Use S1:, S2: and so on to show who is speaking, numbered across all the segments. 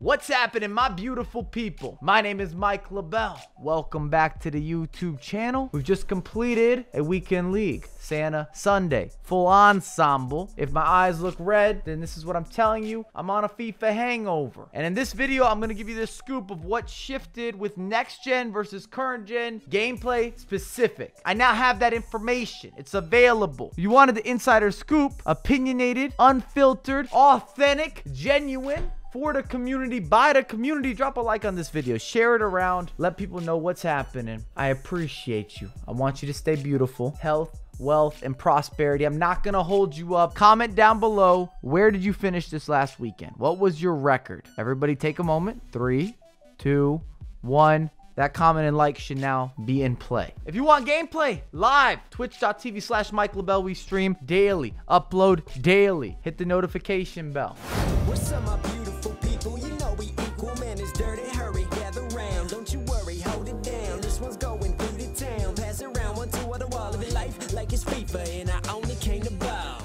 S1: What's happening, my beautiful people? My name is Mike LaBelle. Welcome back to the YouTube channel. We've just completed a weekend league. Santa Sunday, full ensemble. If my eyes look red, then this is what I'm telling you. I'm on a FIFA hangover. And in this video, I'm gonna give you the scoop of what shifted with next gen versus current gen gameplay specific. I now have that information. It's available. You wanted the insider scoop, opinionated, unfiltered, authentic, genuine, for the community, by the community. Drop a like on this video, share it around, let people know what's happening. I appreciate you. I want you to stay beautiful, health, wealth, and prosperity. I'm not gonna hold you up. Comment down below, where did you finish this last weekend? What was your record? Everybody take a moment. 3, 2, 1. That comment and like should now be in play. If you want gameplay live, twitch.tv/Mike LaBelle. We stream daily, upload daily. Hit the notification bell.
S2: What's up, my beautiful people? You know we equal, man. It's dirty. Hurry, gather round. Don't you worry, hold it down. This one's going through the town. Pass it around, one, two, on the wall. Living life like it's FIFA, and I only came to bow.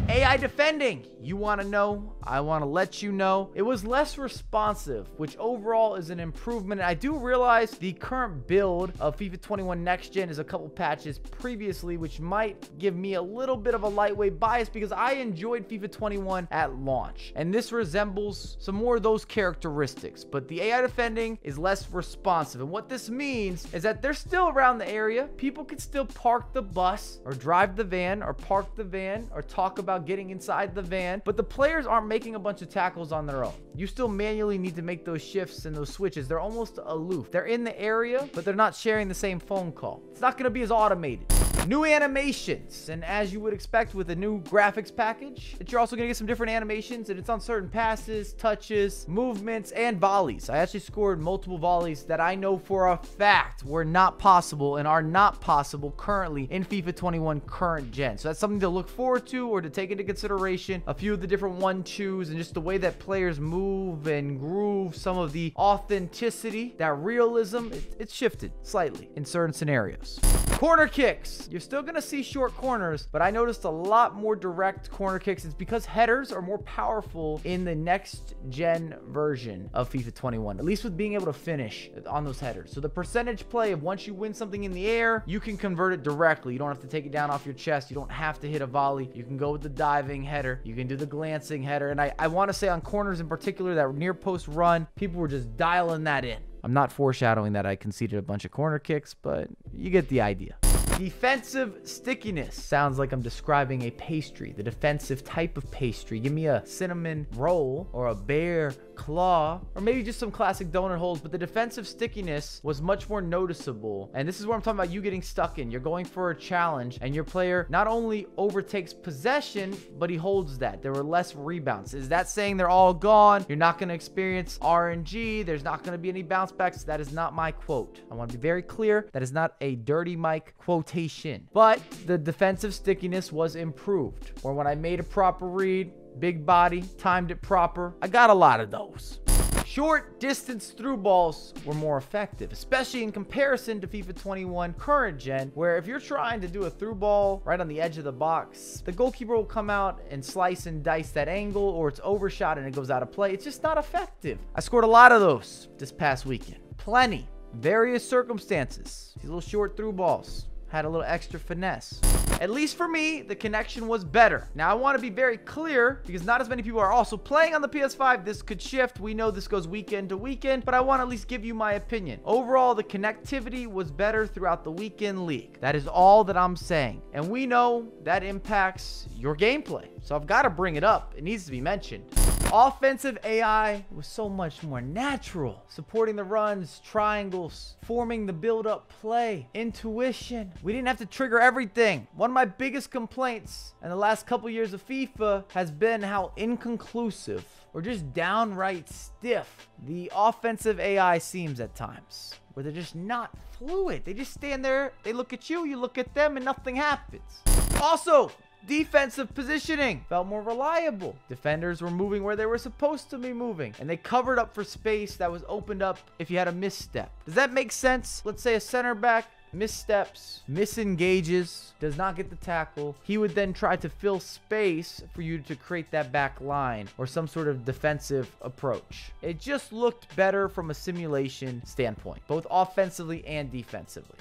S1: AI defending. You want to know, I want to let you know, it was less responsive, which overall is an improvement. And I do realize the current build of FIFA 21 Next Gen is a couple patches previously, which might give me a little bit of a lightweight bias because I enjoyed FIFA 21 at launch. And this resembles some more of those characteristics, but the AI defending is less responsive. And what this means is that they're still around the area. People can still park the bus or drive the van or park the van or talk about getting inside the van, but the players aren't making a bunch of tackles on their own. You still manually need to make those shifts and those switches. They're almost aloof. They're in the area, but they're not sharing the same phone call. It's not going to be as automated. New animations, and as you would expect with a new graphics package, that you're also going to get some different animations, and it's on certain passes, touches, movements, and volleys. I actually scored multiple volleys that I know for a fact were not possible and are not possible currently in FIFA 21 current gen. So that's something to look forward to or to take into consideration. A few of the different 1-2s and just the way that players move and groove, some of the authenticity, that realism, it's shifted slightly in certain scenarios. Corner kicks. You're still going to see short corners, but I noticed a lot more direct corner kicks. It's because headers are more powerful in the next gen version of FIFA 21, at least with being able to finish on those headers. So the percentage play of once you win something in the air, you can convert it directly. You don't have to take it down off your chest. You don't have to hit a volley. You can go with the diving header. You can do the glancing header. And I want to say on corners in particular, that near post run, people were just dialing that in. I'm not foreshadowing that I conceded a bunch of corner kicks, but you get the idea. Defensive stickiness. Sounds like I'm describing a pastry, the defensive type of pastry. Give me a cinnamon roll or a bear claw, or maybe just some classic donut holes, but the defensive stickiness was much more noticeable. And this is where I'm talking about you getting stuck in. You're going for a challenge, and your player not only overtakes possession, but he holds that. There were less rebounds. Is that saying they're all gone? You're not going to experience RNG. There's not going to be any bounce backs. That is not my quote. I want to be very clear. That is not a dirty Mike quotation. But the defensive stickiness was improved. Or when I made a proper read, big body, timed it proper, I got a lot of those. Short distance through balls were more effective, especially in comparison to FIFA 21 current gen, where if you're trying to do a through ball right on the edge of the box, the goalkeeper will come out and slice and dice that angle, or it's overshot and it goes out of play. It's just not effective. I scored a lot of those this past weekend. Plenty. Various circumstances. These little short through balls had a little extra finesse. At least for me, the connection was better. Now, I want to be very clear because not as many people are also playing on the PS5. This could shift. We know this goes weekend to weekend, but I want to at least give you my opinion. Overall, the connectivity was better throughout the weekend league. That is all that I'm saying. And we know that impacts your gameplay. So I've got to bring it up. It needs to be mentioned. Offensive AI was so much more natural, supporting the runs, triangles, forming the build-up play, intuition. We didn't have to trigger everything. One of my biggest complaints in the last couple years of FIFA has been how inconclusive or just downright stiff the offensive AI seems at times, where they're just not fluid. They just stand there, they look at you, you look at them, and nothing happens. Also, defensive positioning felt more reliable. Defenders were moving where they were supposed to be moving, and they covered up for space that was opened up if you had a misstep. Does that make sense? Let's say a center back missteps, misengages, does not get the tackle. He would then try to fill space for you to create that back line or some sort of defensive approach. It just looked better from a simulation standpoint, both offensively and defensively.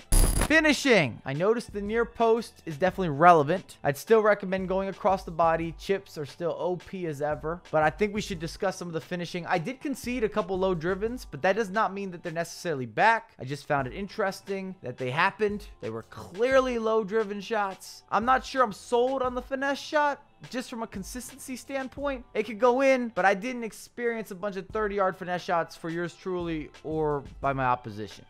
S1: Finishing. I noticed the near post is definitely relevant. I'd still recommend going across the body. Chips are still OP as ever, but I think we should discuss some of the finishing. I did concede a couple low drivens, but that does not mean that they're necessarily back. I just found it interesting that they happened. They were clearly low driven shots. I'm not sure I'm sold on the finesse shot. Just from a consistency standpoint, it could go in, but I didn't experience a bunch of 30-yard finesse shots for yours truly or by my oppositions.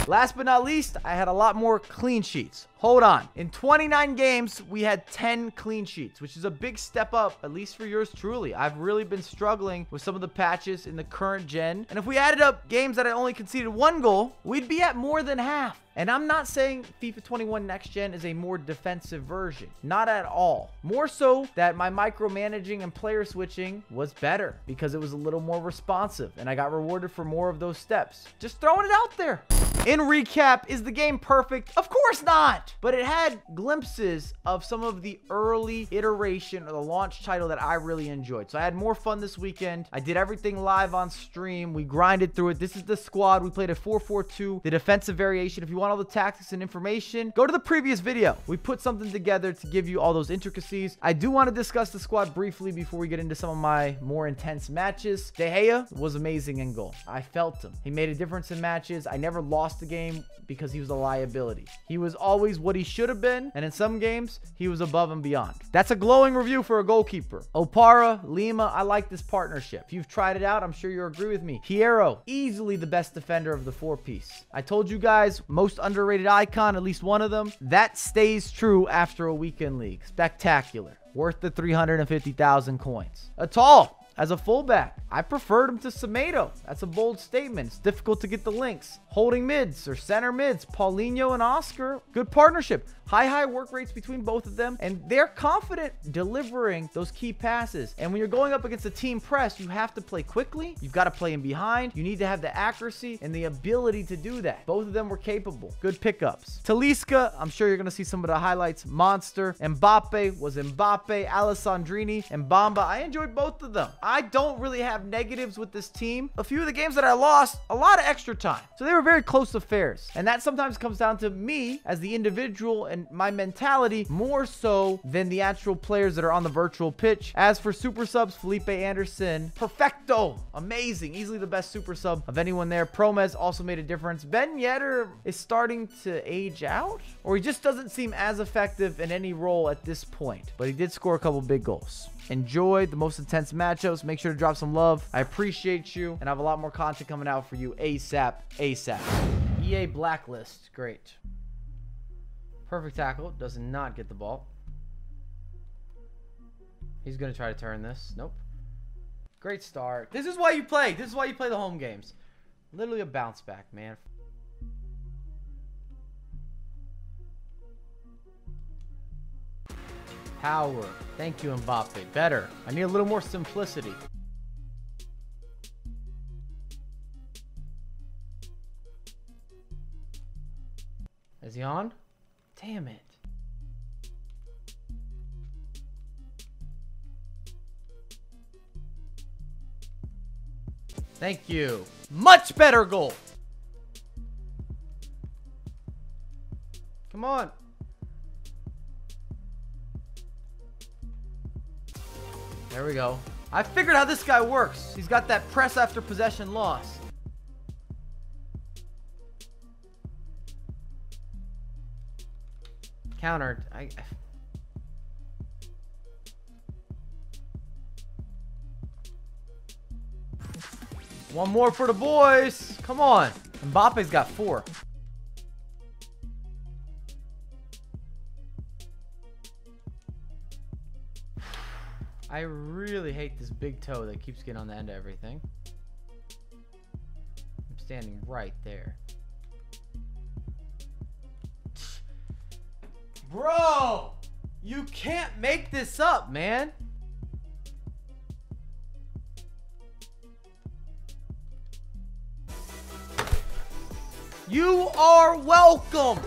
S1: Last but not least, I had a lot more clean sheets. Hold on. In 29 games, we had 10 clean sheets, which is a big step up, at least for yours truly. I've really been struggling with some of the patches in the current gen. And if we added up games that I only conceded 1 goal, we'd be at more than half. And I'm not saying FIFA 21 Next Gen is a more defensive version. Not at all. More so that my micromanaging and player switching was better because it was a little more responsive and I got rewarded for more of those steps. Just throwing it out there. In recap, is the game perfect? Of course not. But it had glimpses of some of the early iteration or the launch title that I really enjoyed. So I had more fun this weekend. I did everything live on stream. We grinded through it. This is the squad. We played a 4-4-2, the defensive variation. If you want all the tactics and information, go to the previous video. We put something together to give you all those intricacies. I do want to discuss the squad briefly before we get into some of my more intense matches. De Gea was amazing in goal. I felt him. He made a difference in matches. I never lost the game because he was a liability. He was always what he should have been, and in some games, he was above and beyond. That's a glowing review for a goalkeeper. Opara, Lima, I like this partnership. If you've tried it out, I'm sure you'll agree with me. Hierro, easily the best defender of the 4-piece. I told you guys, most underrated icon, at least one of them. That stays true after a weekend league. Spectacular. Worth the 350,000 coins. Atal, as a fullback, I preferred him to Semedo. That's a bold statement. It's difficult to get the links. Holding mids or center mids, Paulinho and Oscar, good partnership. High work rates between both of them, and they're confident delivering those key passes. And when you're going up against a team press, you have to play quickly. You've got to play in behind. You need to have the accuracy and the ability to do that. Both of them were capable. Good pickups. Talisca, I'm sure you're going to see some of the highlights. Monster. Mbappe was Mbappe. Alessandrini and Bamba. I enjoyed both of them. I don't really have negatives with this team. A few of the games that I lost, a lot of extra time. So they were very close affairs. And that sometimes comes down to me as the individual and my mentality more so than the actual players that are on the virtual pitch. As for super subs, Felipe Anderson, perfecto, amazing, easily the best super sub of anyone there. Promes also made a difference. Ben Yedder is starting to age out, or he just doesn't seem as effective in any role at this point, but he did score a couple big goals. Enjoy the most intense matchups. Make sure to drop some love. I appreciate you, and I have a lot more content coming out for you ASAP. EA Blacklist, great. Perfect tackle. Does not get the ball. He's going to try to turn this. Nope. Great start. This is why you play. This is why you play the home games. Literally a bounce back, man. Power. Thank you, Mbappe. Better. I need a little more simplicity. Is he on? Damn it. Thank you. Much better goal. Come on. There we go. I figured how this guy works. He's got that press after possession loss. Countered. One more for the boys. Come on. Mbappe's got 4. I really hate this big toe that keeps getting on the end of everything. I'm standing right there. Bro, you can't make this up, man. You are welcome.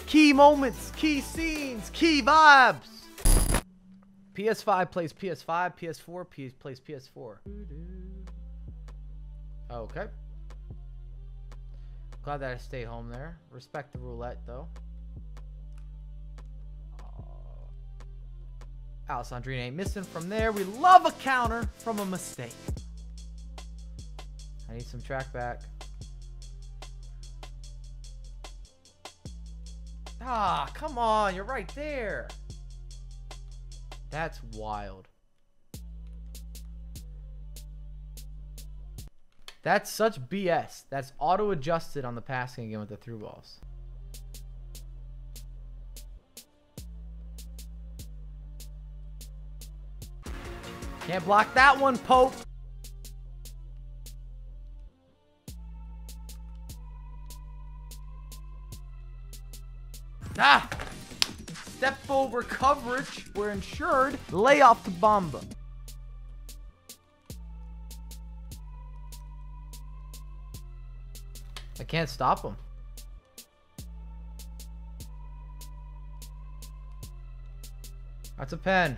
S1: Key moments, key scenes, key vibes. PS5 plays PS5, PS4 plays PS4. Okay. Glad that I stayed home there. Respect the roulette, though. Alessandrina ain't missing from there. We love a counter from a mistake. I need some track back. Ah, come on. You're right there. That's wild. That's such BS. That's auto-adjusted on the passing again with the through balls. Can't block that one, Pope. Ah! Step over coverage. We're insured. Lay off the Bomba. I can't stop him. That's a pen.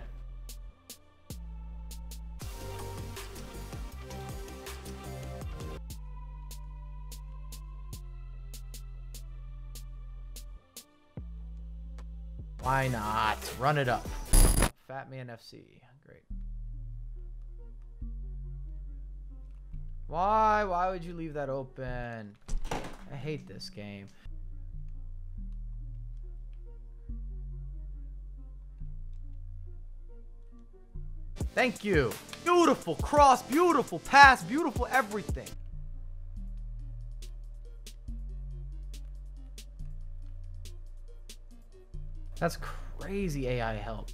S1: Why not? Run it up. Fat Man FC. Great. Why? Why would you leave that open? I hate this game. Thank you. Beautiful cross, beautiful pass, beautiful everything. That's crazy AI help.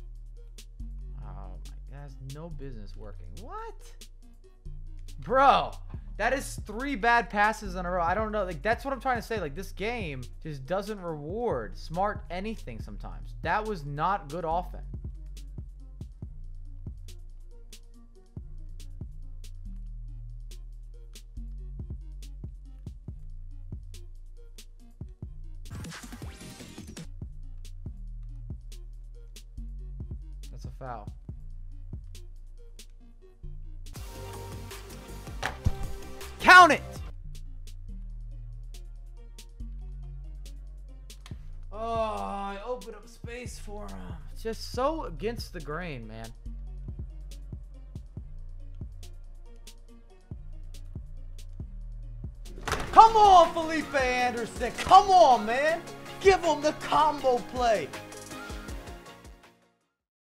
S1: Oh my, that has no business working. What? Bro, that is 3 bad passes in a row. I don't know. Like, that's what I'm trying to say. Like, this game just doesn't reward smart anything sometimes. That was not good offense. That's a foul. Count it! Oh, I opened up space for him. Just so against the grain, man. Come on, Felipe Anderson. Come on, man. Give him the combo play.